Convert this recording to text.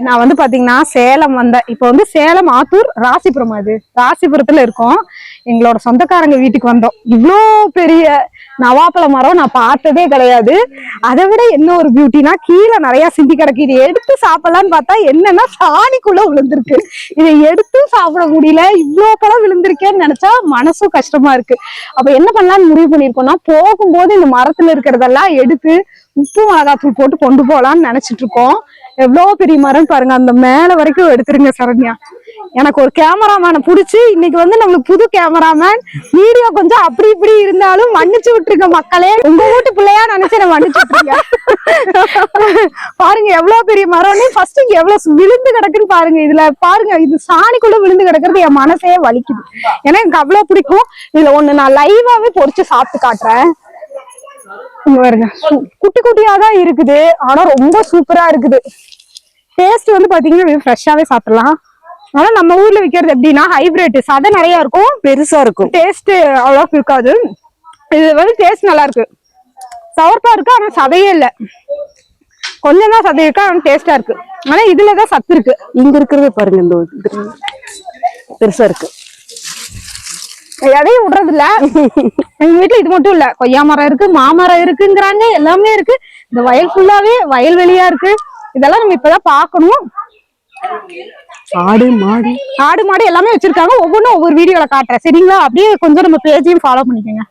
நான் வந்து பாத்தீங்கன்னா சேலம் வந்தேன். இப்ப வந்து சேலம் ஆத்தூர் ராசிபுரம், அது ராசிபுரத்துல இருக்கோம். எங்களோட சொந்தக்காரங்க வீட்டுக்கு வந்தோம். இவ்வளோ பெரிய நவாப்பழ மரம் நான் பார்த்ததே கிடையாது. அதை விட என்ன ஒரு பியூட்டினா, கீழே நிறைய சிந்தி கிடக்கு. இதை எடுத்து சாப்பிடலான்னு பார்த்தா என்னன்னா சாணிக்குள்ள விழுந்திருக்கு. இதை எடுத்து சாப்பிட முடியல. இவ்வளோ பழம் விழுந்திருக்கேன்னு நினைச்சா மனசும் கஷ்டமா இருக்கு. அப்ப என்ன பண்ணலாம்னு முடிவு பண்ணிருக்கோம்னா, போகும்போது இந்த மரத்துல இருக்கிறதெல்லாம் எடுத்து உப்பு மிளகாத்தூள் போட்டு கொண்டு போகலான்னு நினைச்சிட்டு இருக்கோம். எவ்வளவு பெரிய மரம் பாருங்க, அந்த மேல வரைக்கும் எடுத்துருங்க சரண்யா. எனக்கு ஒரு கேமராமேனை புடிச்சு இன்னைக்கு வந்து நம்மளுக்கு புது கேமராமேன். வீடியோ கொஞ்சம் அப்படி இப்படி இருந்தாலும் மன்னிச்சு விட்டுருங்க மக்களே. உங்க வீட்டு பிள்ளையா நினைச்சு மன்னிச்சு விட்டுருங்க. பாருங்க எவ்வளவு பெரிய மரம்னு. ஃபர்ஸ்ட் இங்க எவ்வளவு விழுந்து கிடக்குன்னு பாருங்க. இதுல பாருங்க, இது சாணிக்குள்ள விழுந்து கிடக்குறது என் மனசே வலிக்குது. ஏன்னா எனக்கு அவ்வளவு பிடிக்கும். இதுல ஒண்ணு நான் லைவாவே பொறிச்சு சாப்பிட்டு காட்டுறேன். பாருங்க, குட்டி குட்டியாதான் இருக்குது, ஆனா ரொம்ப சூப்பரா இருக்குது. டேஸ்ட் வந்து பாத்தீங்கன்னா ஃப்ரெஷ்ஷாவே சாப்பிடலாம். ஆனா நம்ம ஊர்ல விக்கிறது எப்படின்னா ஹைபிரிட், சதை நிறைய இருக்கும், பெருசா இருக்கும், டேஸ்ட் அவ்வளோக்கு இருக்காது. இது வந்து டேஸ்ட் நல்லா இருக்கு, சவர்ப்பா இருக்கு, ஆனா சதையே இல்லை. கொஞ்சம் தான் சதை இருக்கு, ஆனா டேஸ்டா இருக்கு. ஆனா இதுலதான் சத்து இருக்கு. இங்க இருக்கிறது பாருங்க, இந்த பெருசா இருக்கு. எதையும் விடுறது இல்ல. எங்க வீட்டுல இது மட்டும் இல்ல, கொய்யா மரம் இருக்கு, மாமரம் இருக்குங்கிறாங்க, எல்லாமே இருக்கு. இந்த வயல் ஃபுல்லாவே வயல்வெளியா இருக்கு. இதெல்லாம் நம்ம இப்பதான் பாக்கணும். ஆடு மாடு எல்லாமே வச்சிருக்காங்க. ஒவ்வொன்றும் ஒவ்வொரு வீடியோல காட்டுறேன், சரிங்களா? அப்படியே கொஞ்சம் நம்ம பேஜையும் ஃபாலோ பண்ணிக்கோங்க.